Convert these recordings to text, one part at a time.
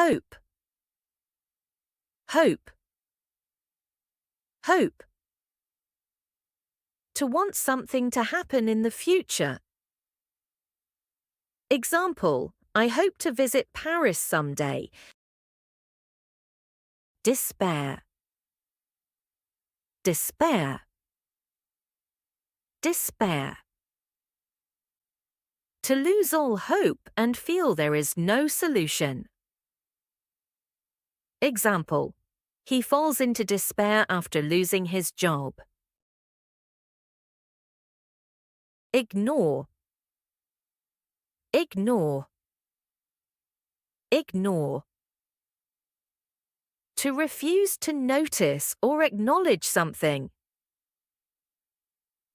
Hope. Hope. Hope. To want something to happen in the future. Example, I hope to visit Paris someday. Despair. Despair. Despair. To lose all hope and feel there is no solution. Example, he falls into despair after losing his job. Ignore. Ignore. Ignore. To refuse to notice or acknowledge something.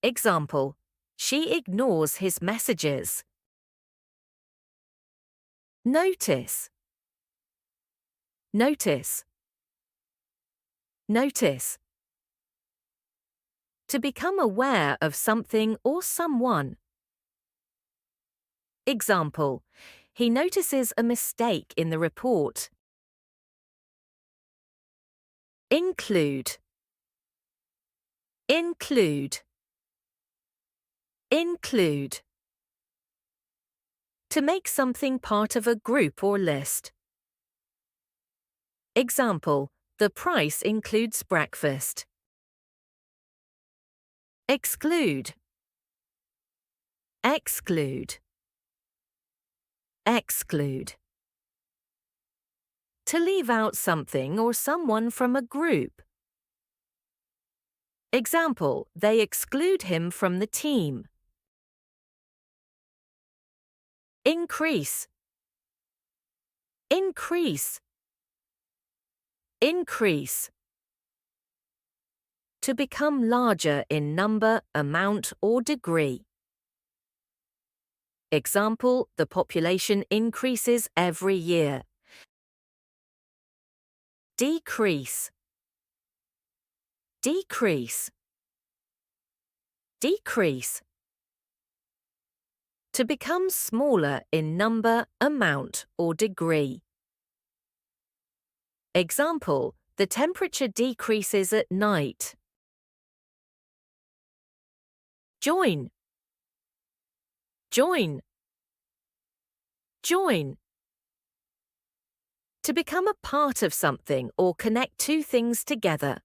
Example, she ignores his messages. Notice. Notice. Notice. To become aware of something or someone. Example, he notices a mistake in the report. Include. Include. Include. To make something part of a group or list. Example, the price includes breakfast. Exclude. Exclude. Exclude. To leave out something or someone from a group. Example, they exclude him from the team. Increase. Increase. Increase. To become larger in number, amount, or degree. Example, the population increases every year. Decrease. Decrease. Decrease. To become smaller in number, amount, or degree. Example, the temperature decreases at night. Join. Join. Join. To become a part of something or connect two things together.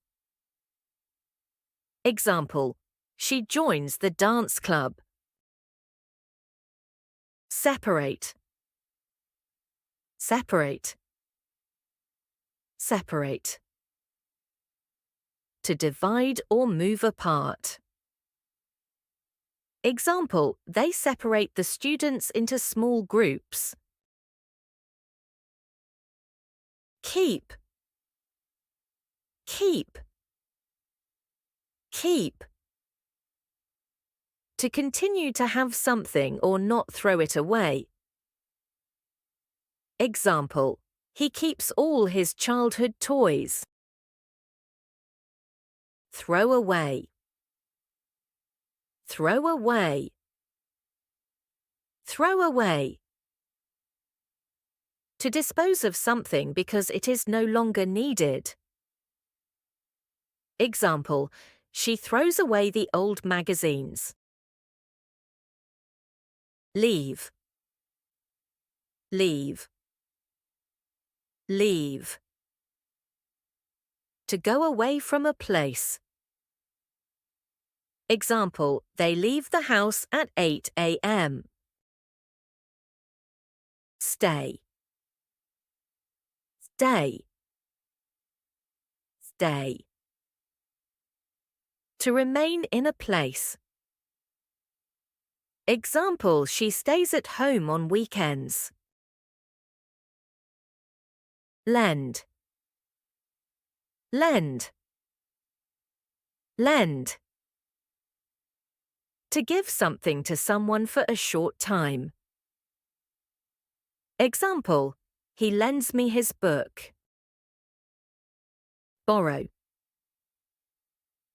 Example, she joins the dance club. Separate. Separate. Separate. To divide or move apart. Example, they separate the students into small groups. Keep. Keep. Keep. To continue to have something or not throw it away. Example, he keeps all his childhood toys. Throw away. Throw away. Throw away. To dispose of something because it is no longer needed. Example, she throws away the old magazines. Leave. Leave. Leave. To go away from a place. Example, they leave the house at 8 a.m. Stay. Stay. Stay. To remain in a place. Example, she stays at home on weekends. Lend. Lend. Lend. To give something to someone for a short time. Example, he lends me his book. Borrow.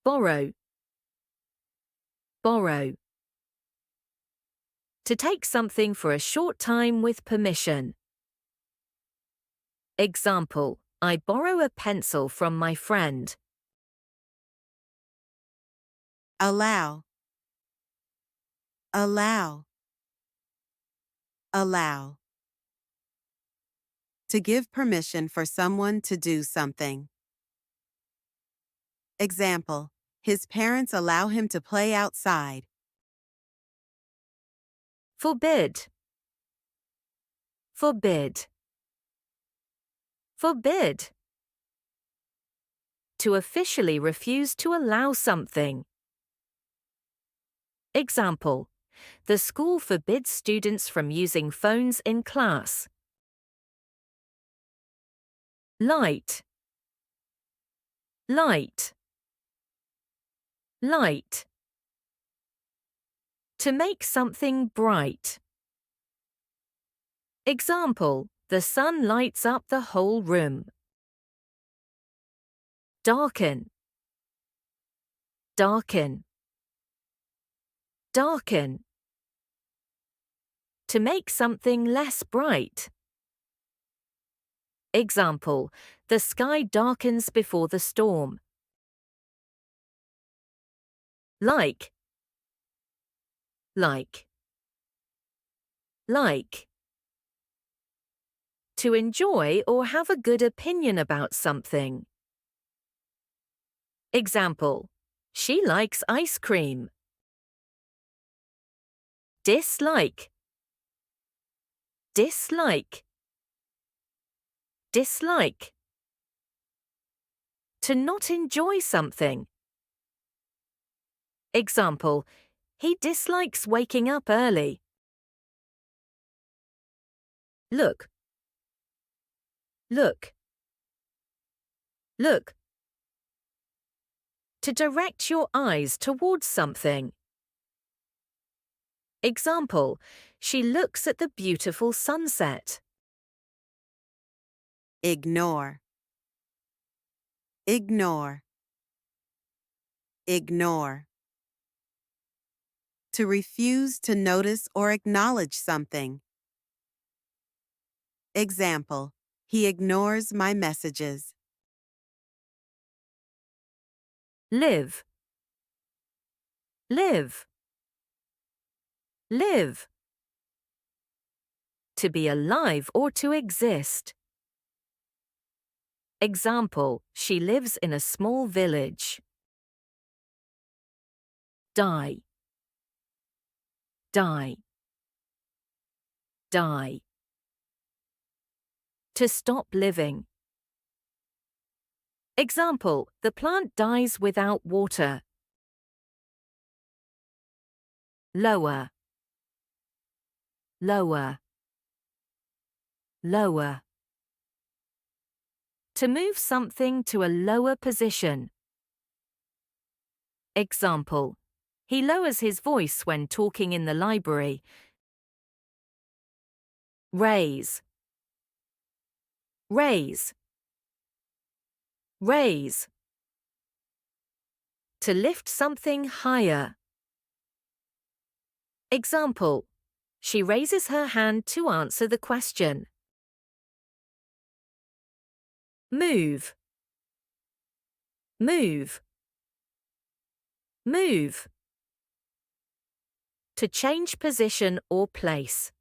Borrow. Borrow. To take something for a short time with permission. Example, I borrow a pencil from my friend. Allow. Allow. Allow. To give permission for someone to do something. Example, his parents allow him to play outside. Forbid. Forbid. Forbid. To officially refuse to allow something. Example, the school forbids students from using phones in class. Light. Light. Light. To make something bright. Example, the sun lights up the whole room. Darken. Darken. Darken. To make something less bright. Example, the sky darkens before the storm. Like. Like. Like. To enjoy or have a good opinion about something. Example, she likes ice cream. Dislike. Dislike. Dislike. To not enjoy something. Example, he dislikes waking up early. Look. Look. Look. To direct your eyes towards something. Example, she looks at the beautiful sunset. Ignore. Ignore. Ignore. To refuse to notice or acknowledge something. Example, he ignores my messages. Live. Live. Live. To be alive or to exist. Example, she lives in a small village. Die. Die. Die. To stop living. Example, the plant dies without water. Lower. Lower. Lower. To move something to a lower position. Example, he lowers his voice when talking in the library. Raise. Raise. Raise. To lift something higher. Example, she raises her hand to answer the question. Move. Move. Move. To change position or place.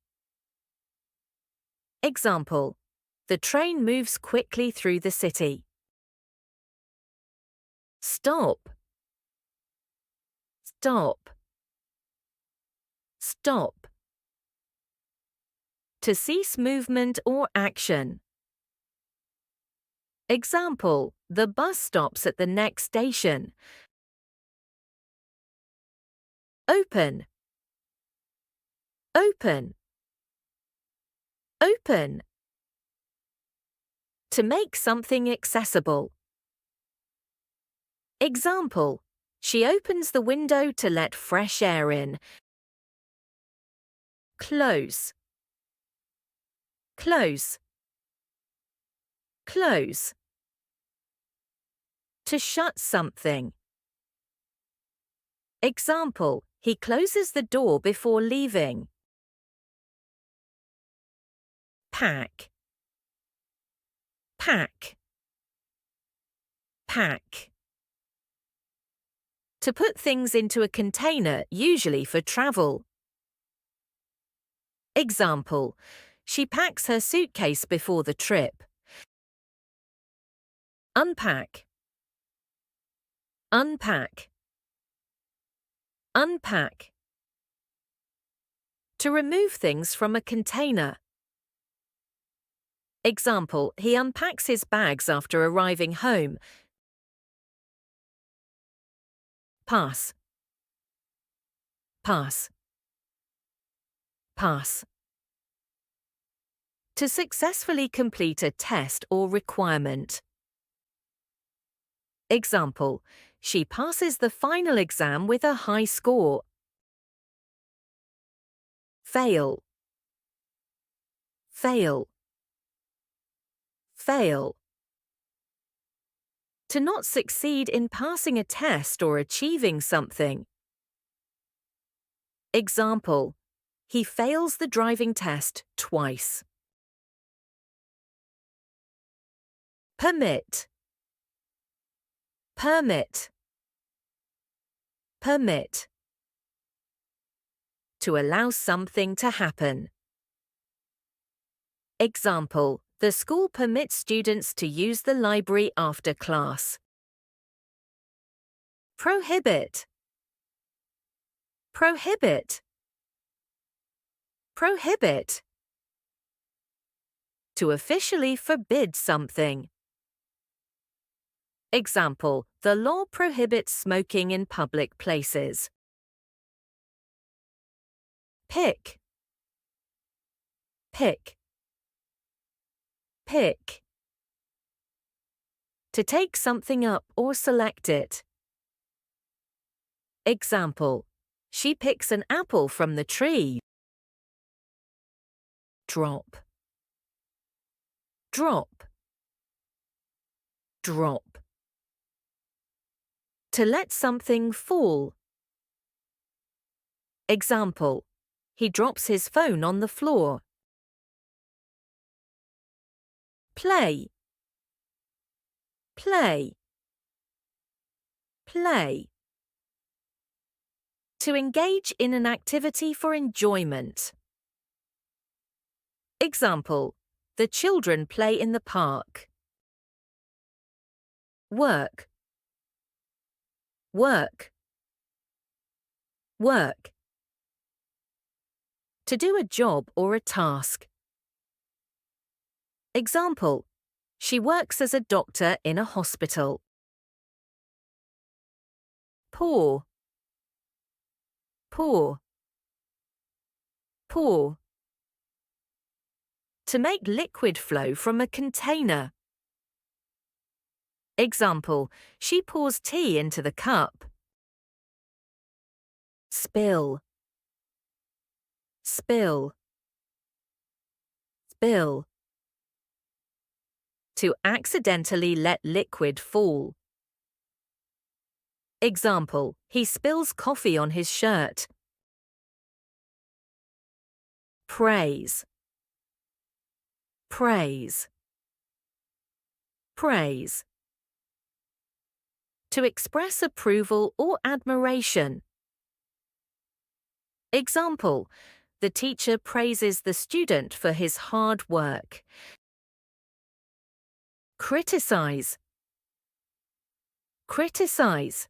Example, the train moves quickly through the city. Stop. Stop. Stop. To cease movement or action. Example, the bus stops at the next station. Open. Open. Open. To make something accessible. Example, she opens the window to let fresh air in. Close. Close. Close. To shut something. Example, he closes the door before leaving. Pack. Pack. Pack. To put things into a container, usually for travel. Example, she packs her suitcase before the trip. Unpack. Unpack. Unpack. To remove things from a container. Example, he unpacks his bags after arriving home. Pass. Pass. Pass. To successfully complete a test or requirement. Example, she passes the final exam with a high score. Fail. Fail. Fail. To not succeed in passing a test or achieving something. Example, he fails the driving test twice. Permit. Permit. Permit. To allow something to happen. Example, the school permits students to use the library after class. Prohibit. Prohibit. Prohibit. To officially forbid something. Example, the law prohibits smoking in public places. Pick. Pick. Pick. To take something up or select it. Example, she picks an apple from the tree. Drop. Drop. Drop. To let something fall. Example, he drops his phone on the floor. Play. Play. Play. To engage in an activity for enjoyment. Example, the children play in the park. Work. Work. Work. To do a job or a task. Example, she works as a doctor in a hospital. Pour. Pour. Pour. To make liquid flow from a container. Example, she pours tea into the cup. Spill. Spill. Spill. To accidentally let liquid fall. Example, he spills coffee on his shirt. Praise. Praise. Praise. To express approval or admiration. Example, the teacher praises the student for his hard work. Criticize. Criticize.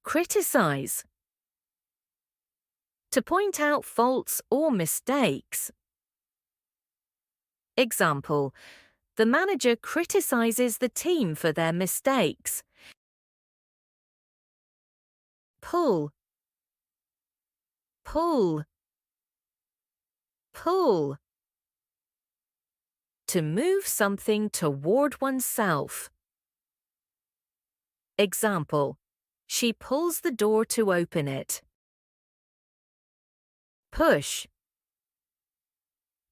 Criticize. To point out faults or mistakes. Example, the manager criticizes the team for their mistakes. Pull. Pull. Pull. To move something toward oneself. Example, she pulls the door to open it. Push.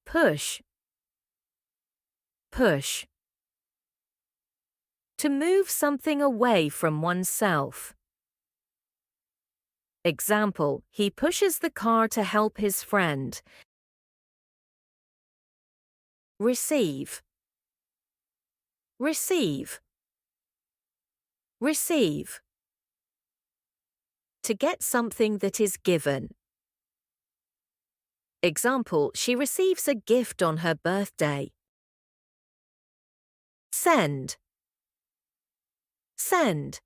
Push. Push. To move something away from oneself. Example, he pushes the car to help his friend. Receive. Receive. Receive. To get something that is given. Example, she receives a gift on her birthday. Send. Send.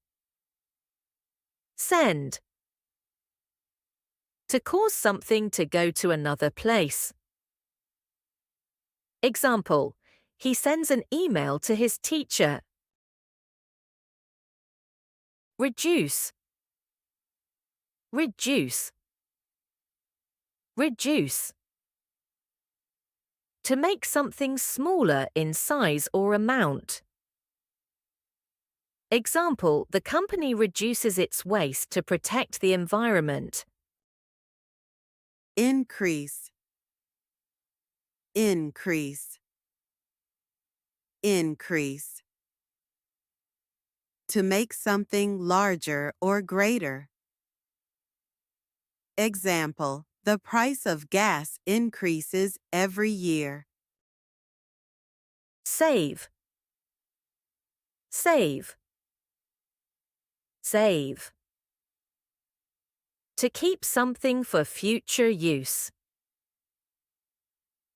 Send. To cause something to go to another place. Example, he sends an email to his teacher. Reduce. Reduce. Reduce. To make something smaller in size or amount. Example, the company reduces its waste to protect the environment. Increase. Increase. Increase. To make something larger or greater. Example, the price of gas increases every year. Save. Save. Save. To keep something for future use.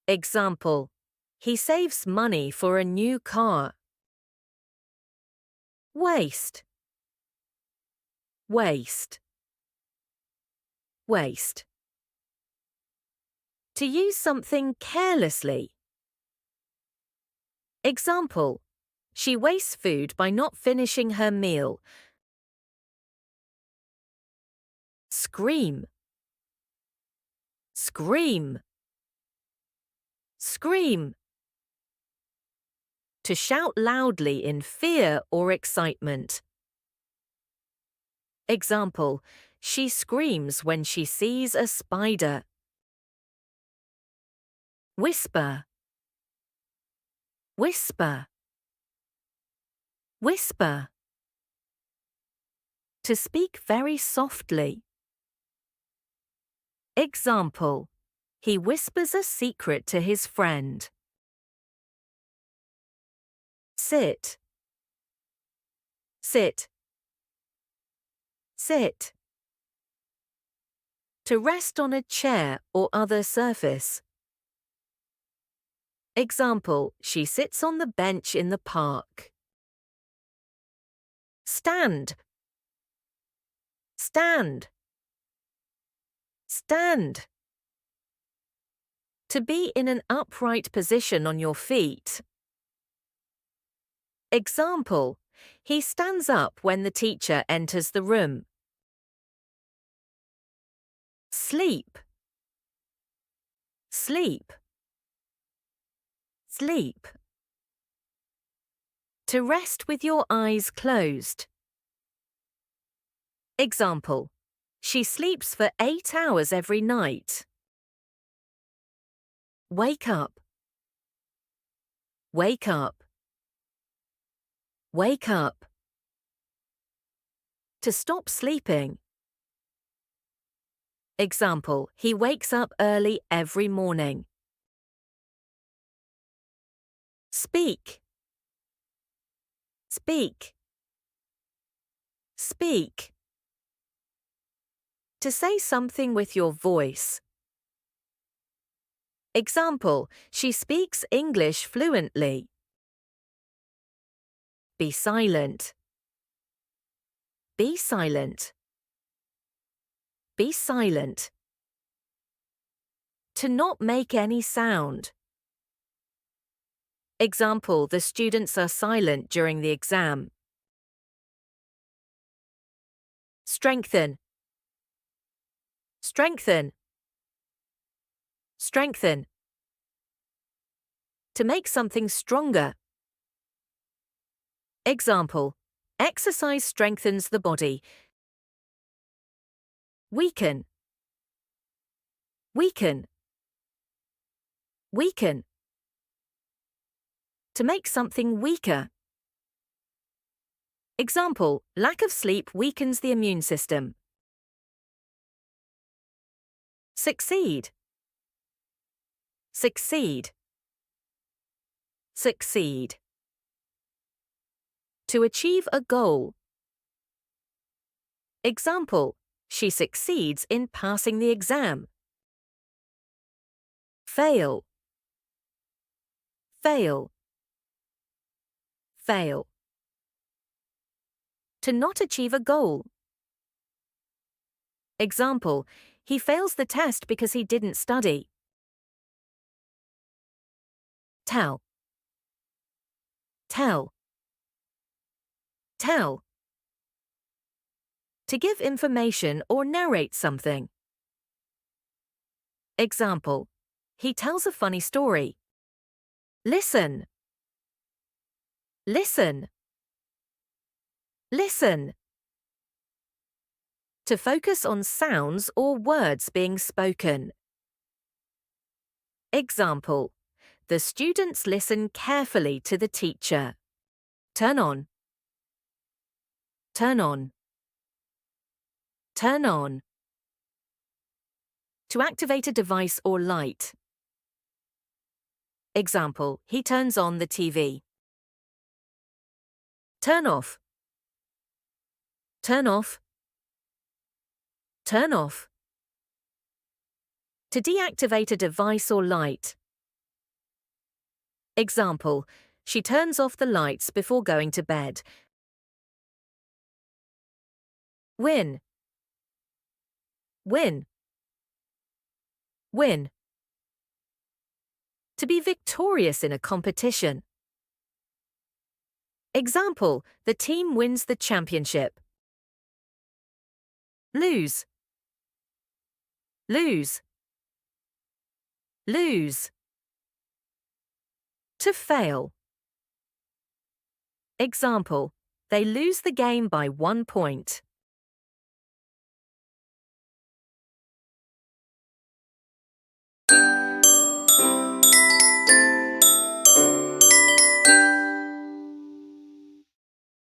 Example, he saves money for a new car. Waste. Waste. Waste. To use something carelessly. Example, she wastes food by not finishing her meal. Scream. Scream. Scream. To shout loudly in fear or excitement. Example, she screams when she sees a spider. Whisper. Whisper. Whisper. To speak very softly. Example, he whispers a secret to his friend. Sit. Sit. Sit. To rest on a chair or other surface. Example, she sits on the bench in the park. Stand. Stand. Stand. To be in an upright position on your feet. Example, he stands up when the teacher enters the room. Sleep. Sleep. Sleep. To rest with your eyes closed. Example, she sleeps for 8 hours every night. Wake up. Wake up. Wake up. To stop sleeping. Example, he wakes up early every morning. Speak. Speak. Speak. To say something with your voice. Example, she speaks English fluently. Be silent. Be silent. Be silent. To not make any sound. Example, the students are silent during the exam. Strengthen. Strengthen. Strengthen. To make something stronger. Example, exercise strengthens the body. Weaken. Weaken. Weaken. To make something weaker. Example, lack of sleep weakens the immune system. Succeed. Succeed. Succeed. To achieve a goal. Example, she succeeds in passing the exam. Fail. Fail. Fail. To not achieve a goal. Example, he fails the test because he didn't study. Tell. Tell. Tell. To give information or narrate something. Example, he tells a funny story. Listen. Listen. Listen. To focus on sounds or words being spoken. Example, the students listen carefully to the teacher. Turn on. Turn on. Turn on. To activate a device or light. Example, he turns on the TV. Turn off. Turn off. Turn off. To deactivate a device or light. Example, she turns off the lights before going to bed. Win. Win. Win. To be victorious in a competition. Example, the team wins the championship. Lose. Lose. Lose. To fail. Example, they lose the game by 1 point.